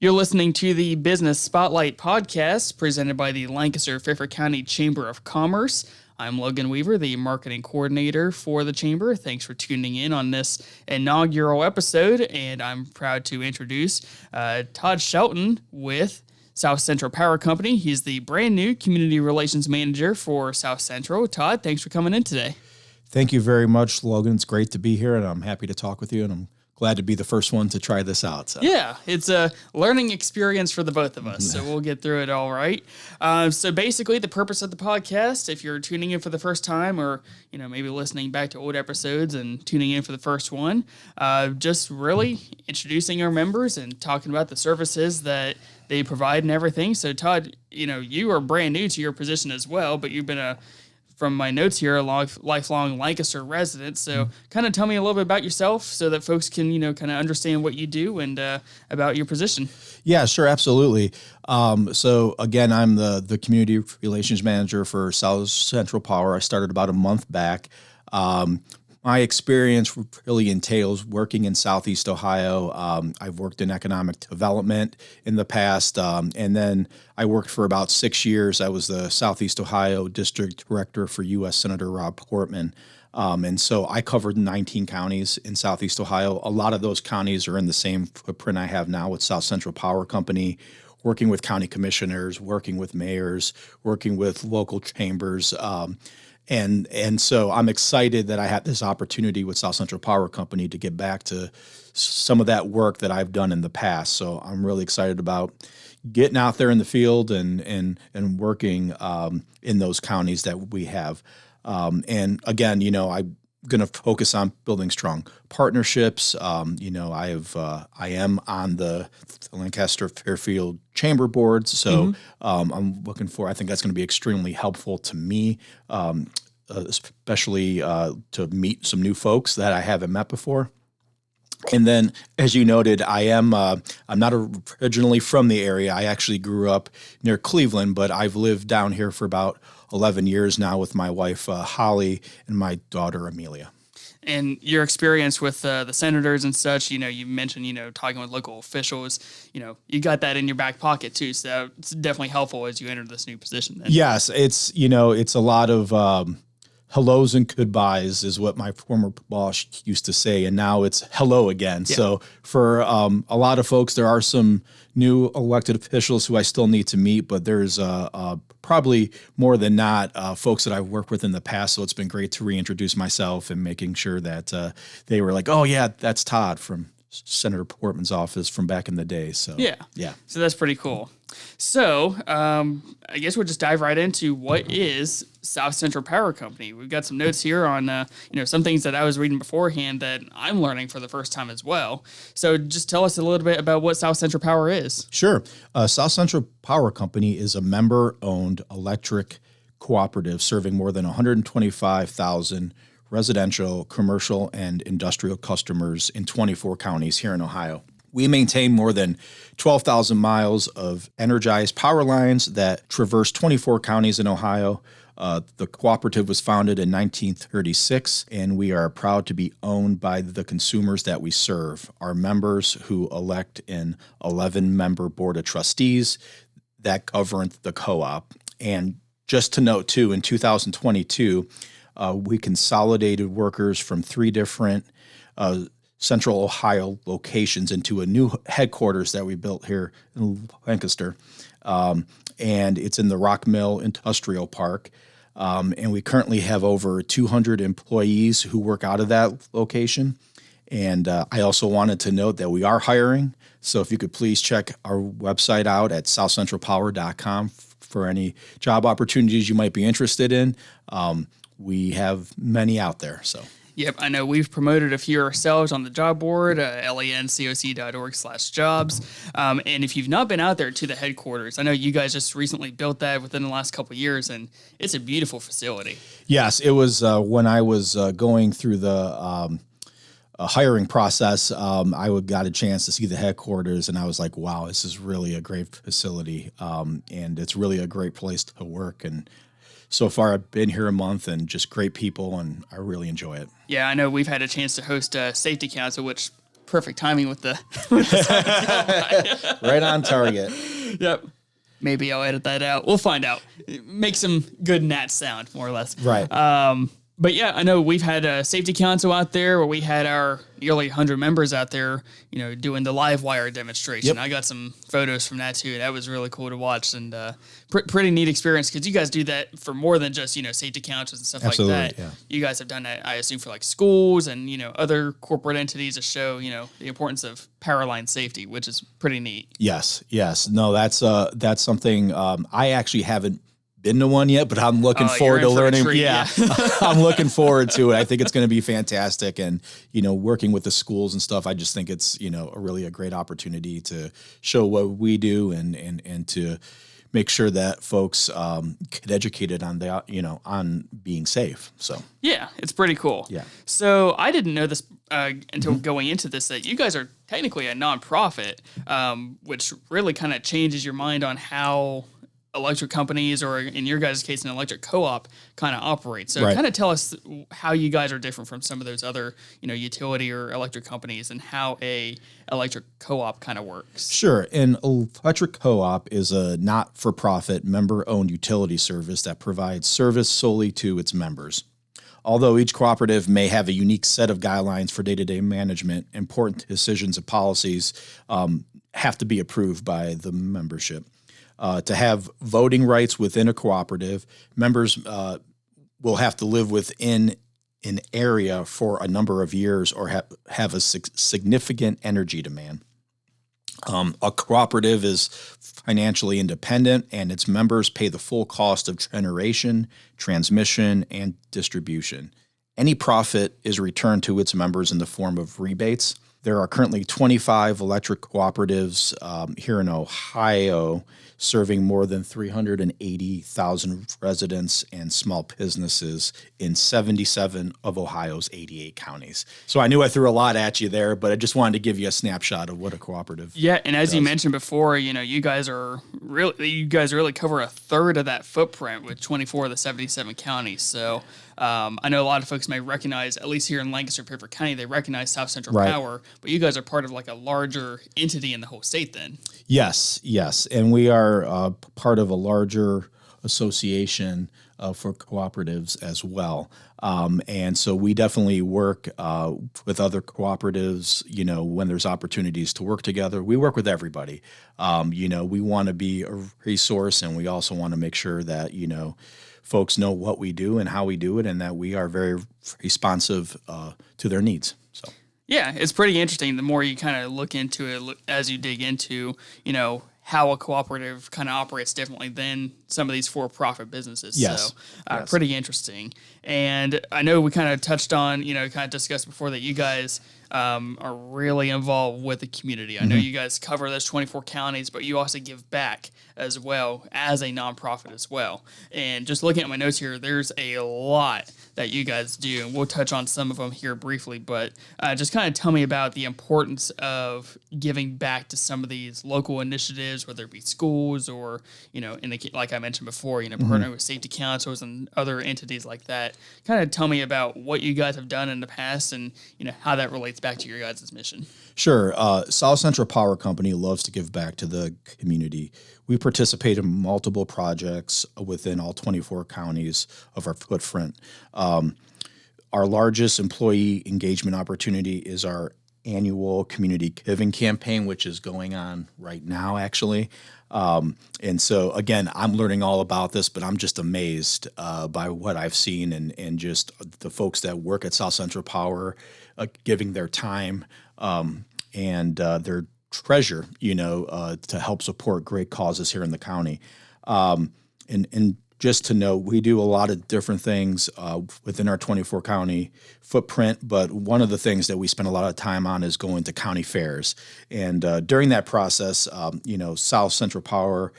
You're listening to the Business Spotlight podcast presented by the Lancaster Fairfield County Chamber of Commerce. I'm Logan Weaver, the marketing coordinator for the Chamber. Thanks for tuning in on this inaugural episode, and I'm proud to introduce Todd Shelton with South Central Power Company. He's the brand new Community Relations Manager for South Central. Todd, thanks for coming in today. Thank you very much, Logan. It's great to be here, and I'm happy to talk with you, and I'm glad to be the first one to try this out. So. Yeah, it's a learning experience for the both of us, so we'll get through it all right. So basically, the purpose of the podcast, if you're tuning in for the first time or maybe listening back to old episodes and tuning in for the first one, just really introducing our members and talking about the services that they provide and everything. So Todd, you are brand new to your position as well, but you've been from my notes here, a lifelong Lancaster resident. So kind of tell me a little bit about yourself so that folks can, kind of understand what you do and about your position. Yeah, sure. Absolutely. So again, I'm the Community Relations Manager for South Central Power. I started about a month back. My experience really entails working in Southeast Ohio. I've worked in economic development in the past, and then I worked for about 6 years. I was the Southeast Ohio District Director for U.S. Senator Rob Portman. And so I covered 19 counties in Southeast Ohio. A lot of those counties are in the same footprint I have now with South Central Power Company, working with county commissioners, working with mayors, working with local chambers. And so I'm excited that I had this opportunity with South Central Power Company to get back to some of that work that I've done in the past. So I'm really excited about getting out there in the field and working in those counties that we have. And again, I'm going to focus on building strong partnerships. I am on the Lancaster Fairfield Chamber boards, so I'm looking for. I think that's going to be extremely helpful to me, especially to meet some new folks that I haven't met before. And then, as you noted, I'm not originally from the area. I actually grew up near Cleveland, but I've lived down here for about 11 years now with my wife, Holly, and my daughter, Amelia. And your experience with the senators and such, you mentioned, talking with local officials, you got that in your back pocket too. So it's definitely helpful as you enter this new position. Then. Yes, it's a lot of hellos and goodbyes is what my former boss used to say, and now it's hello again. Yeah. So for a lot of folks, there are some new elected officials who I still need to meet, but there's probably more than not folks that I've worked with in the past. So it's been great to reintroduce myself and making sure that they were like, oh yeah, that's Todd from Senator Portman's office from back in the day. So yeah. So that's pretty cool. So I guess we'll just dive right into what is South Central Power Company. We've got some notes here on some things that I was reading beforehand that I'm learning for the first time as well. So just tell us a little bit about what South Central Power is. Sure. South Central Power Company is a member-owned electric cooperative serving more than 125,000 residential, commercial, and industrial customers in 24 counties here in Ohio. We maintain more than 12,000 miles of energized power lines that traverse 24 counties in Ohio. The cooperative was founded in 1936, and we are proud to be owned by the consumers that we serve. Our members who elect an 11-member board of trustees that govern the co-op. And just to note, too, in 2022, we consolidated workers from 3 different Central Ohio locations into a new headquarters that we built here in Lancaster. And it's in the Rock Mill Industrial Park. And we currently have over 200 employees who work out of that location. And I also wanted to note that we are hiring. So if you could please check our website out at southcentralpower.com for any job opportunities you might be interested in. We have many out there. So. Yep, I know we've promoted a few ourselves on the job board, lancoc.org/jobs. And if you've not been out there to the headquarters, I know you guys just recently built that within the last couple of years, and it's a beautiful facility. Yes, it was when I was going through the hiring process, I got a chance to see the headquarters, and I was like, wow, this is really a great facility, and it's really a great place to work. And so far, I've been here a month and just great people, and I really enjoy it. Yeah, I know we've had a chance to host a safety council, which perfect timing with the, with the Right on target. Yep. Maybe I'll edit that out. We'll find out. Make some good gnat sound, more or less. Right. But yeah, I know we've had a safety council out there where we had our nearly 100 members out there, doing the live wire demonstration. Yep. I got some photos from that too. That was really cool to watch, and pretty neat experience because you guys do that for more than just safety councils and stuff Absolutely, like that. yeah. You guys have done that, I assume, for like schools and other corporate entities to show the importance of power line safety, which is pretty neat. Yes. No, that's something I actually haven't been to one yet, but I'm looking forward to learning. I'm looking forward to it. I think it's going to be fantastic. And, working with the schools and stuff, I just think it's, a great opportunity to show what we do and to make sure that folks get educated on on being safe. So, yeah, it's pretty cool. Yeah. So I didn't know this until going into this, that you guys are technically a nonprofit, which really kind of changes your mind on how electric companies, or in your guys' case, an electric co-op, kind of operate. So kind of tell us how you guys are different from some of those other, utility or electric companies, and how a electric co-op kind of works. Sure. An electric co-op is a not-for-profit member-owned utility service that provides service solely to its members. Although each cooperative may have a unique set of guidelines for day-to-day management, important decisions and policies have to be approved by the membership. To have voting rights within a cooperative, members will have to live within an area for a number of years or have a significant energy demand. A cooperative is financially independent, and its members pay the full cost of generation, transmission, and distribution. Any profit is returned to its members in the form of rebates. There are currently 25 electric cooperatives here in Ohio, serving more than 380,000 residents and small businesses in 77 of Ohio's 88 counties. So I knew I threw a lot at you there, but I just wanted to give you a snapshot of what a cooperative. Yeah, and as you mentioned before, you guys really cover a third of that footprint with 24 of the 77 counties. So I know a lot of folks may recognize, at least here in Lancaster, Fairfield County, they recognize South Central Power, but you guys are part of like a larger entity in the whole state then. Yes. And we are part of a larger association for cooperatives as well. And so we definitely work with other cooperatives, when there's opportunities to work together. We work with everybody. We want to be a resource, and we also want to make sure that, folks know what we do and how we do it, and that we are very responsive to their needs. So. Yeah, it's pretty interesting. The more you kind of look into it, as you dig into, how a cooperative kind of operates differently than some of these for-profit businesses. Yes. So pretty interesting. And I know we kind of touched on, kind of discussed before that you guys are really involved with the community. I know you guys cover those 24 counties, but you also give back as well as a nonprofit as well. And just looking at my notes here, there's a lot that you guys do, and we'll touch on some of them here briefly, but just kind of tell me about the importance of giving back to some of these local initiatives, whether it be schools or, like I mentioned before, partnering with safety councils and other entities like that. Kind of tell me about what you guys have done in the past and, how that relates back to your guys' mission. Sure. South Central Power Company loves to give back to the community. We participate in multiple projects within all 24 counties of our footprint. Our largest employee engagement opportunity is our annual community giving campaign, which is going on right now, actually. And so, again, I'm learning all about this, but I'm just amazed by what I've seen and just the folks that work at South Central Power giving their time and their treasure, to help support great causes here in the county. And just to know, we do a lot of different things within our 24 county footprint, but one of the things that we spend a lot of time on is going to county fairs. And during that process, South Central Power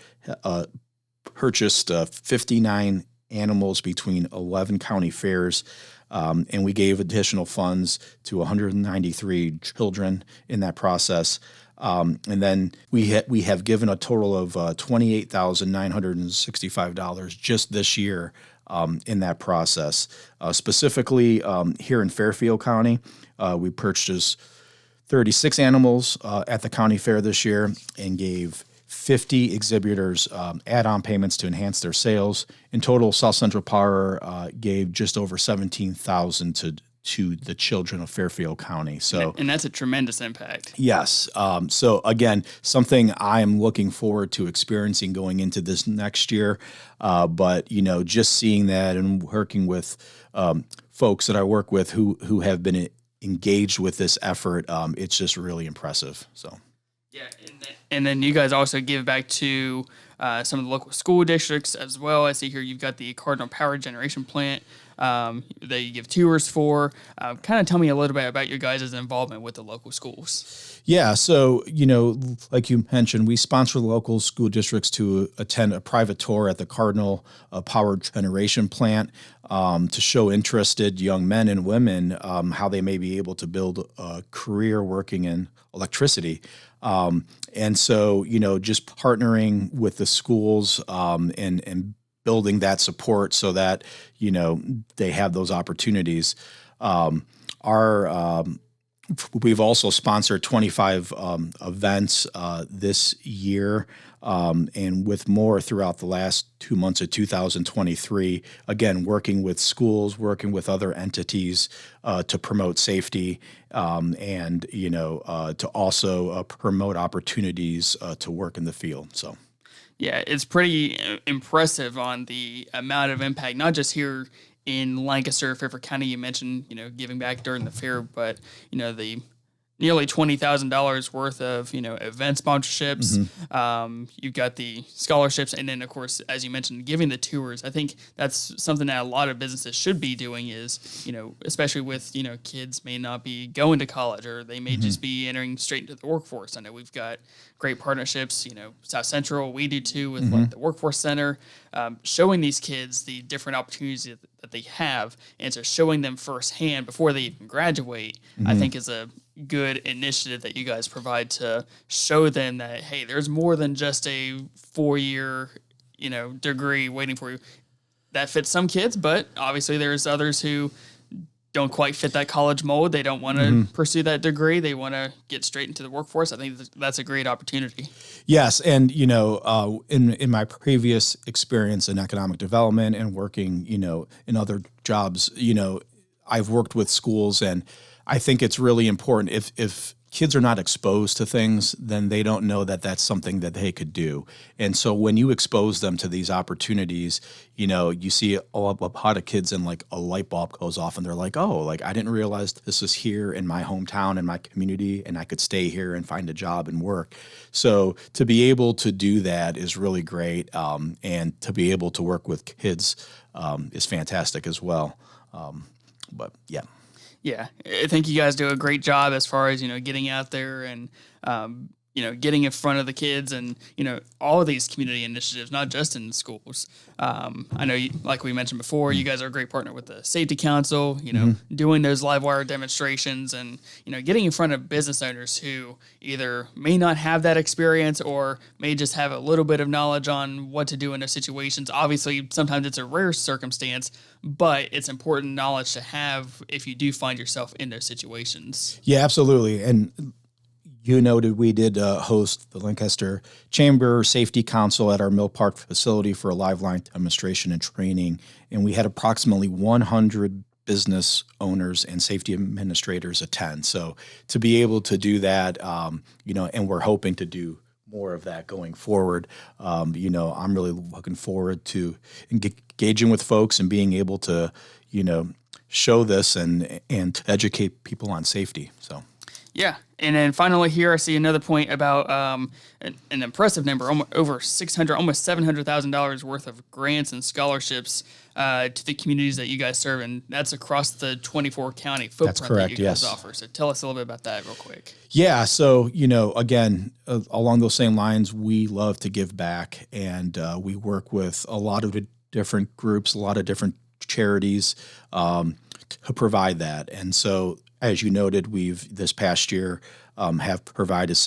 purchased 59 animals between 11 county fairs. And we gave additional funds to 193 children in that process. And then we have given a total of $28,965 just this year in that process. Specifically here in Fairfield County, we purchased 36 animals at the county fair this year and gave 50 exhibitors add-on payments to enhance their sales. In total, South Central Power gave just over $17,000 to the children of Fairfield County. So, and that's a tremendous impact. Yes. So again, something I am looking forward to experiencing going into this next year. But just seeing that and working with folks that I work with who have been engaged with this effort, it's just really impressive. So. Yeah, and then you guys also give back to some of the local school districts as well. I see here you've got the Cardinal Power Generation Plant that you give tours for. Kind of tell me a little bit about your guys' involvement with the local schools. Yeah, so, like you mentioned, we sponsor the local school districts to attend a private tour at the Cardinal Power Generation Plant to show interested young men and women how they may be able to build a career working in electricity. And so, just partnering with the schools and building that support so that, they have those opportunities. We've also sponsored 25 events this year, and with more throughout the last 2 months of 2023, again, working with schools, working with other entities to promote safety and, to also promote opportunities to work in the field. So. Yeah, it's pretty impressive on the amount of impact, not just here in Lancaster, Fairfield County. You mentioned, giving back during the fair, but, the nearly $20,000 worth of, event sponsorships. Mm-hmm. You've got the scholarships. And then, of course, as you mentioned, giving the tours. I think that's something that a lot of businesses should be doing is, especially with, kids may not be going to college or they may just be entering straight into the workforce. I know we've got great partnerships, South Central, we do too with like the Workforce Center, showing these kids the different opportunities that they have. And so showing them firsthand before they even graduate, I think is a good initiative that you guys provide to show them that, hey, there's more than just a 4-year, degree waiting for you. That fits some kids, but obviously there's others who don't quite fit that college mold. They don't want to pursue that degree. They want to get straight into the workforce. I think that's a great opportunity. Yes. And, in my previous experience in economic development and working, in other jobs, I've worked with schools, and I think it's really important if kids are not exposed to things, then they don't know that that's something that they could do. And so when you expose them to these opportunities, you see a lot of kids and like a light bulb goes off and they're like, oh, like I didn't realize this is here in my hometown, in my community, and I could stay here and find a job and work. So to be able to do that is really great. And to be able to work with kids is fantastic as well. But yeah. Yeah, I think you guys do a great job as far as, getting out there and, getting in front of the kids and, all of these community initiatives, not just in schools. I know, like we mentioned before, you guys are a great partner with the Safety Council, doing those live wire demonstrations and, getting in front of business owners who either may not have that experience or may just have a little bit of knowledge on what to do in those situations. Obviously, sometimes it's a rare circumstance, but it's important knowledge to have if you do find yourself in those situations. Yeah, absolutely. And we did host the Lancaster Chamber Safety Council at our Mill Park facility for a live line demonstration and training. And we had approximately 100 business owners and safety administrators attend. So to be able to do that, and we're hoping to do more of that going forward. I'm really looking forward to engaging with folks and being able to, show this and educate people on safety. So. Yeah. And then finally here, I see another point about an impressive number, over $600, almost $700,000 worth of grants and scholarships to the communities that you guys serve. And that's across the 24-county footprint. That's correct, that you guys yes. offer. So tell us a little bit about that real quick. Yeah. So, again, along those same lines, we love to give back, and we work with a lot of different groups, a lot of different charities to provide that. And so, as you noted, we've this past year have provided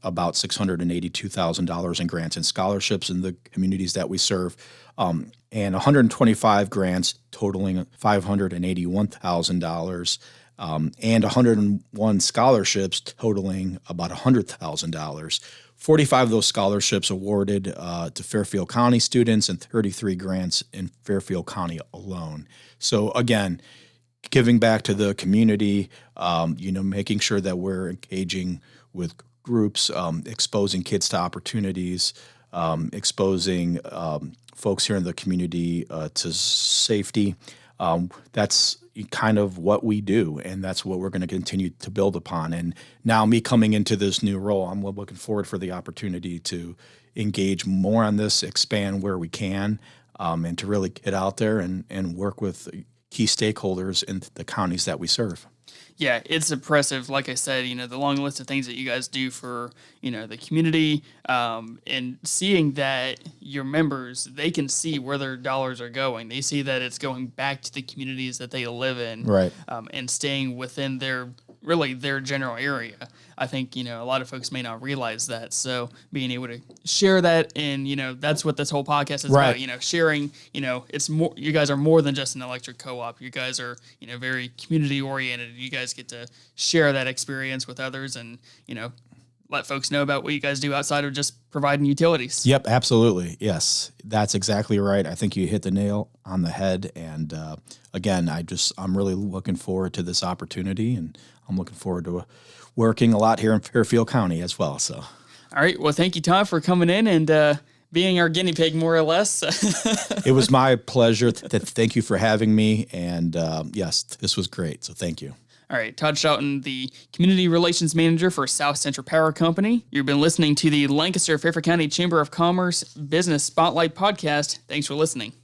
about $682,000 in grants and scholarships in the communities that we serve, and 125 grants totaling $581,000 and 101 scholarships totaling about $100,000. 45 of those scholarships awarded to Fairfield County students and 33 grants in Fairfield County alone. So again, giving back to the community, making sure that we're engaging with groups, exposing kids to opportunities, exposing folks here in the community to safety. That's kind of what we do, and that's what we're going to continue to build upon. And now me coming into this new role, I'm looking forward for the opportunity to engage more on this, expand where we can, and to really get out there and work with key stakeholders in the counties that we serve. Yeah, it's impressive. Like I said, the long list of things that you guys do for, the community, and seeing that your members, they can see where their dollars are going. They see that it's going back to the communities that they live in, right? And staying within their general area. I think, a lot of folks may not realize that. So being able to share that, and, that's what this whole podcast is right. about, sharing, it's more, you guys are more than just an electric co-op. You guys are, very community oriented. You guys get to share that experience with others and, let folks know about what you guys do outside of just providing utilities. Yep, absolutely. Yes, that's exactly right. I think you hit the nail on the head. And again, I'm really looking forward to this opportunity, and I'm looking forward to working a lot here in Fairfield County as well. So, all right. Well, thank you, Todd, for coming in and being our guinea pig, more or less. It was my pleasure. Thank you for having me. And yes, this was great. So thank you. All right, Todd Shelton, the Community Relations Manager for South Central Power Company. You've been listening to the Lancaster Fairfield County Chamber of Commerce Business Spotlight Podcast. Thanks for listening.